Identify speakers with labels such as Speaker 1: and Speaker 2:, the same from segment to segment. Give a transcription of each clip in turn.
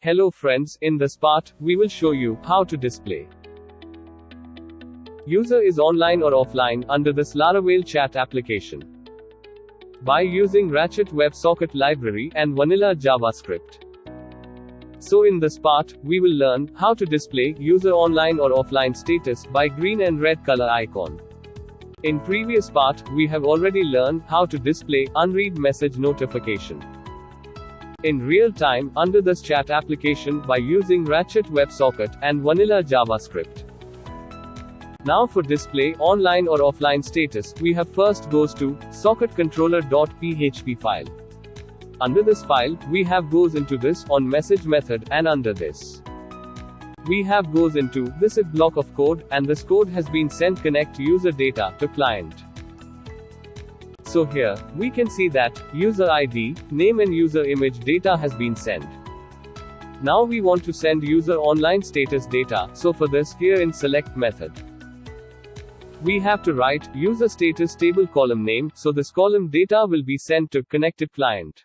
Speaker 1: Hello friends, in this part, we will show you how to display user is online or offline under this Laravel Chat Application by using Ratchet WebSocket library and vanilla JavaScript. So in this part, we will learn how to display user online or offline status by green and red color icon. In previous part, we have already learned how to display unread message notification in real time under this chat application by using Ratchet WebSocket and vanilla JavaScript. Now for display online or offline status, we have first goes to socketcontroller.php file. Under this file, we have goes into this on message method, and under this we have goes into this if block of code, and this code has been sent connect user data to client. So here, we can see that user ID, name and user image data has been sent. Now we want to send user online status data, so for this, here in select method, we have to write user status table column name, so this column data will be sent to connected client.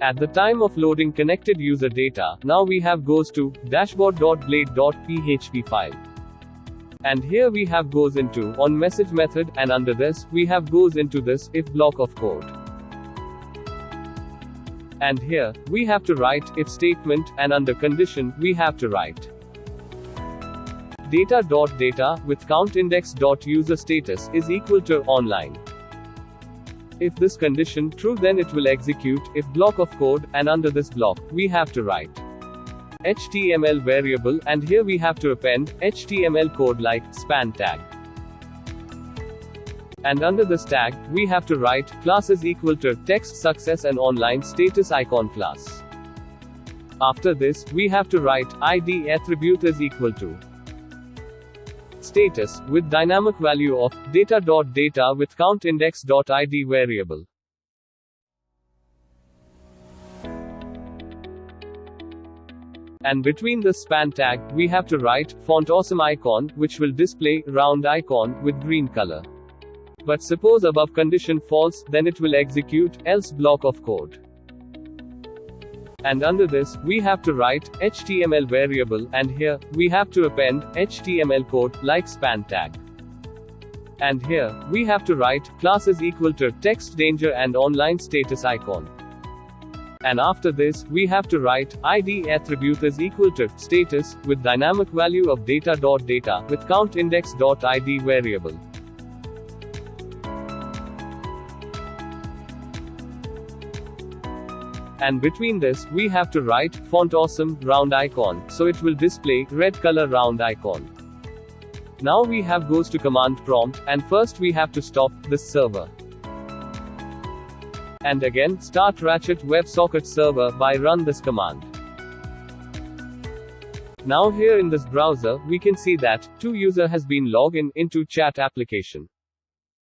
Speaker 1: At the time of loading connected user data, now we have goes to dashboard.blade.php file. And here we have goes into on message method, and under this, we have goes into this if block of code. And here, we have to write if statement, and under condition, we have to write data.data with count index.user status is equal to online. If this condition true, then it will execute if block of code, and under this block, we have to write HTML variable, and here we have to append HTML code like span tag. And under this tag, we have to write class is equal to text success and online status icon class. After this, we have to write ID attribute is equal to status with dynamic value of data.data with count index.id variable. And between the span tag, we have to write font awesome icon, which will display round icon with green color. But suppose above condition false, then it will execute else block of code. And under this, we have to write HTML variable, and here, we have to append HTML code like span tag. And here, we have to write class is equal to text danger and online status icon. And after this, we have to write ID attribute is equal to status with dynamic value of data.data with count index.id variable. And between this, we have to write font awesome round icon, so it will display red color round icon. Now we have goes to command prompt, and first we have to stop this server. And again, start Ratchet WebSockets server by run this command. Now here in this browser, we can see that two user has been logged into chat application.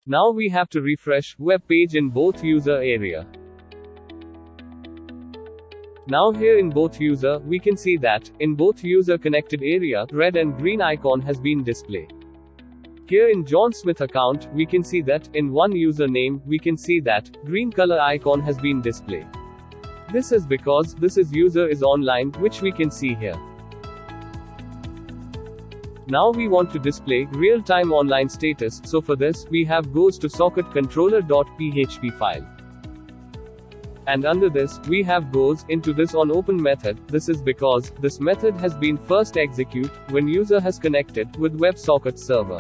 Speaker 1: Now we have to refresh web page in both user area. Now here in both user, we can see that, in both user connected area, red and green icon has been displayed. Here in John Smith account, we can see that, in one username, we can see that, green color icon has been displayed. This is because, this is user is online, which we can see here. Now we want to display real-time online status, so for this, we have goes to socketcontroller.php file. And under this, we have goes into this on open method. This is because, this method has been first execute when user has connected with WebSockets server.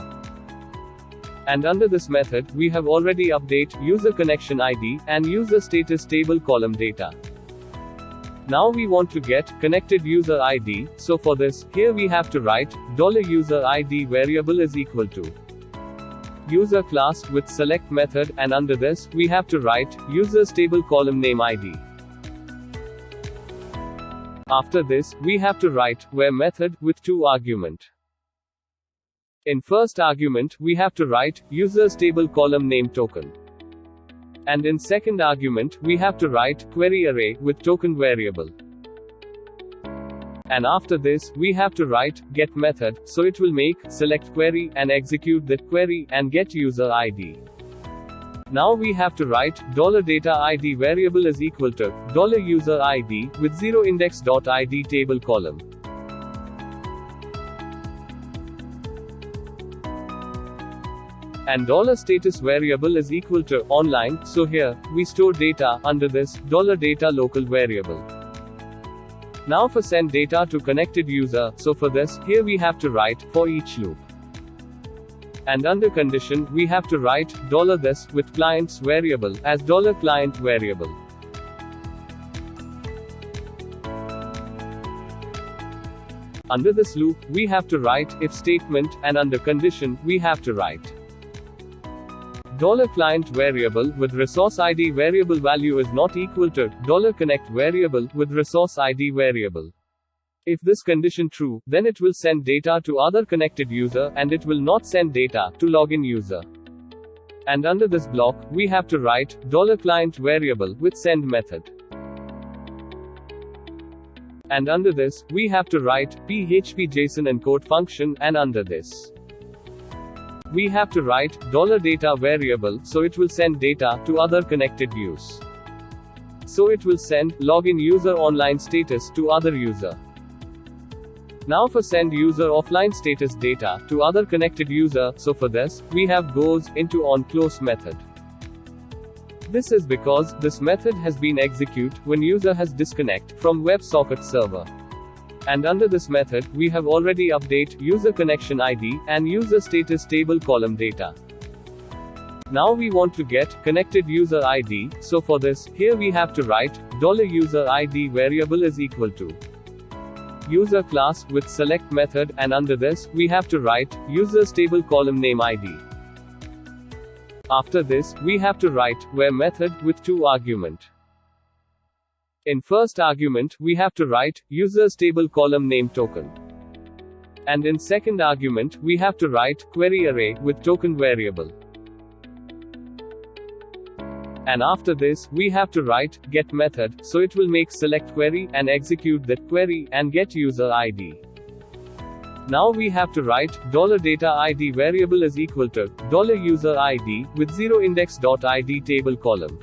Speaker 1: And under this method, we have already update user connection ID, and user status table column data. Now we want to get connected user ID, so for this, here we have to write $user ID variable is equal to user class with select method, and under this, we have to write users table column name ID. After this, we have to write where method with two argument. In first argument, we have to write users table column name token. And in second argument, we have to write query array with token variable. And after this, we have to write get method, so it will make select query and execute that query and get user ID. Now we have to write $data ID variable is equal to $user ID with 0 index.id table column. And $status variable is equal to online, so here we store data under this $data local variable. Now for send data to connected user, so for this, here we have to write for each loop. And under condition, we have to write $this with client's variable as $client variable. Under this loop, we have to write if statement, and under condition, we have to write $client variable with resource ID variable value is not equal to $connect variable with resource ID variable. If this condition true, then it will send data to other connected user and it will not send data to login user. And under this block, we have to write $client variable with send method. And under this, we have to write PHP JSON encode function, and under this, we have to write $data variable, so it will send data to other connected use. So it will send login user online status to other user. Now for send user offline status data to other connected user, so for this, we have goes into onClose method. This is because this method has been execute when user has disconnect from WebSocket server. And under this method, we have already update user connection ID and user status table column data. Now we want to get connected user ID, so for this, here we have to write $user ID variable is equal to user class with select method, and under this, we have to write users table column name ID. After this, we have to write where method with 2 argument. In first argument, we have to write users table column name token. And in second argument, we have to write query array with token variable. And after this, we have to write get method, so it will make select query and execute that query and get user ID. Now we have to write $data ID variable is equal to $user ID with 0 index.id table column.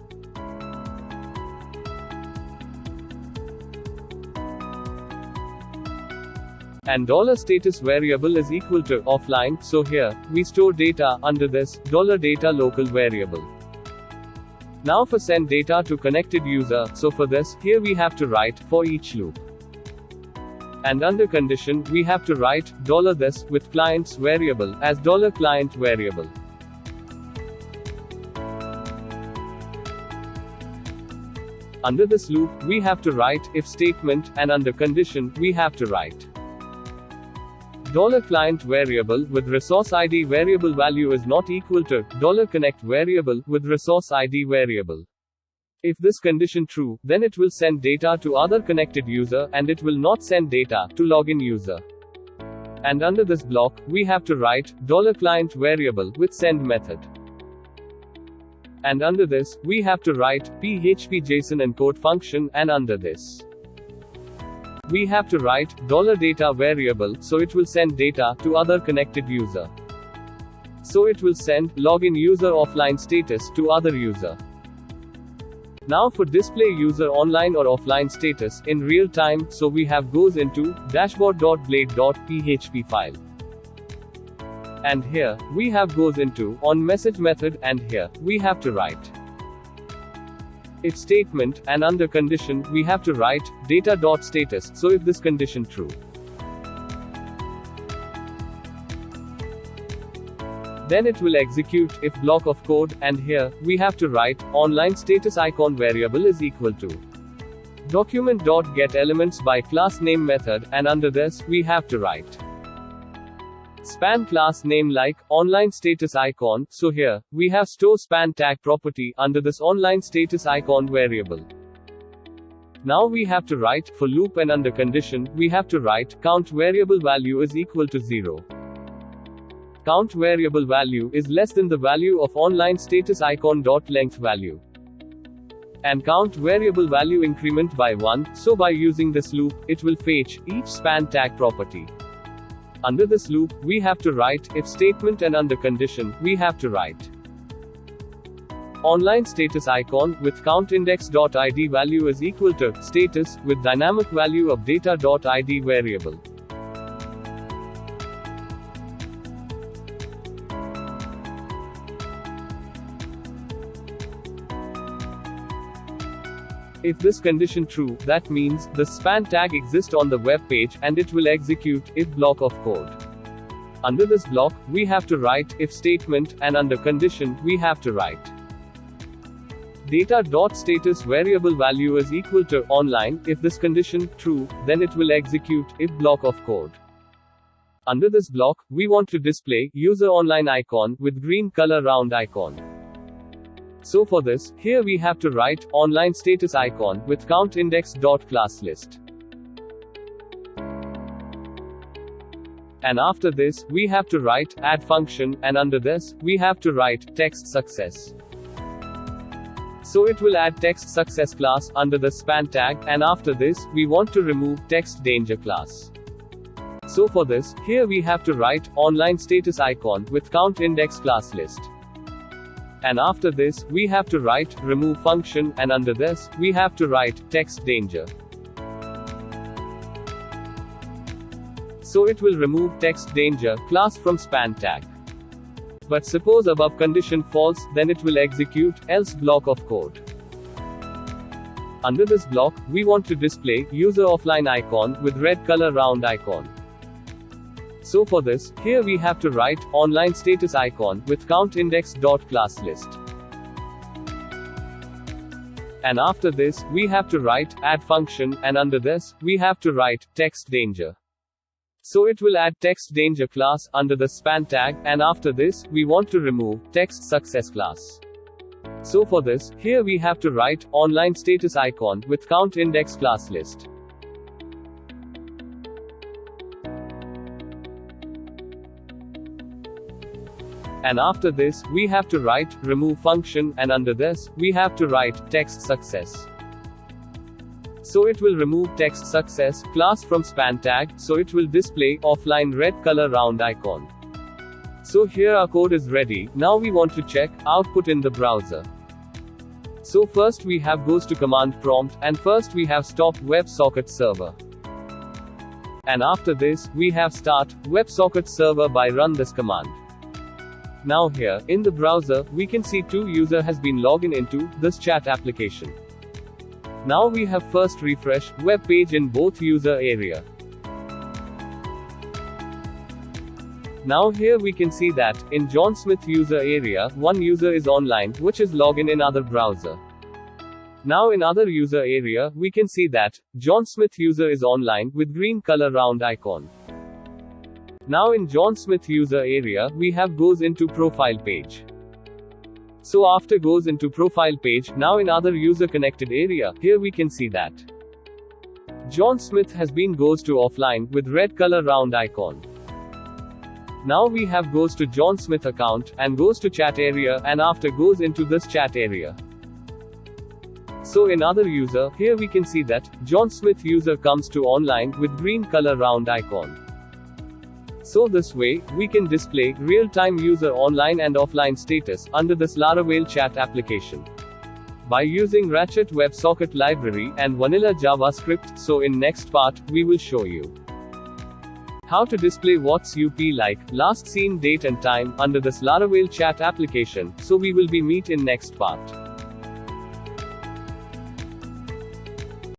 Speaker 1: And $status variable is equal to offline, so here we store data under this $data local variable. Now for send data to connected user, so for this, here we have to write for each loop. And under condition, we have to write $this with client's variable as $client variable. Under this loop, we have to write if statement, and under condition, we have to write $client variable with resource ID variable value is not equal to $connect variable with resource ID variable. If this condition true, then it will send data to other connected user and it will not send data to login user. And under this block, we have to write $client variable with send method. And under this, we have to write PHP JSON encode function, and under this, we have to write $data variable, so it will send data to other connected user. So it will send login user offline status to other user. Now for display user online or offline status in real time, so we have goes into dashboard.blade.php file. And here, we have goes into on message method, and here, we have to write if statement, and under condition, we have to write data.status, so if this condition true, then it will execute if block of code, and here, we have to write online status icon variable is equal to document.getElements by class name method, and under this, we have to write span class name like online status icon, so here, we have store span tag property under this online status icon variable. Now we have to write for loop, and under condition, we have to write count variable value is equal to 0. Count variable value is less than the value of online status icon dot length value. and count variable value increment by 1, so by using this loop, it will fetch each span tag property. Under this loop, we have to write if statement, and under condition, we have to write online status icon with countIndex.id value is equal to status with dynamic value of data.id variable. If this condition true, that means the span tag exists on the web page and it will execute if block of code. Under this block, we have to write if statement, and under condition, we have to write data.status variable value is equal to online. If this condition true, then it will execute if block of code. Under this block, we want to display user online icon with green color round icon. So for this, here we have to write online status icon with countIndex.classList. And after this, we have to write add function, and under this, we have to write text success. So it will add text success class under the span tag, and after this, we want to remove text danger class. So for this, here we have to write online status icon with countIndex.classList. And after this, we have to write remove function, and under this, we have to write text danger. So it will remove text danger class from span tag. But suppose above condition false, then it will execute else block of code. Under this block, we want to display user offline icon with red color round icon. So for this, here we have to write online status icon with countIndex.classList. And after this, we have to write add function, and under this, we have to write text danger. So it will add text danger class under the span tag, and after this, we want to remove text success class. So for this, here we have to write online status icon with countIndex.classList. And after this, we have to write remove function, and under this, we have to write text success. So it will remove text success class from span tag, so it will display offline red color round icon. So here our code is ready. Now we want to check output in the browser. So first we have goes to command prompt, and first we have stop WebSocket server. And after this, we have start WebSocket server by run this command. Now here, in the browser, we can see two user has been logged into this chat application. Now we have first refresh web page in both user area. Now here we can see that, in John Smith user area, one user is online, which is logged in other browser. Now in other user area, we can see that, John Smith user is online, with green color round icon. Now in John Smith user area, we have goes into profile page. So after goes into profile page, now in other user connected area, here we can see that John Smith has been goes to offline, with red color round icon. Now we have goes to John Smith account, and goes to chat area, and after goes into this chat area. So in other user, here we can see that, John Smith user comes to online, with green color round icon. So this way, we can display real-time user online and offline status under this Laravel Chat Application by using Ratchet WebSocket library and vanilla JavaScript. So in next part, we will show you how to display what's up like last seen date and time under this Laravel Chat Application. So we will be meet in next part.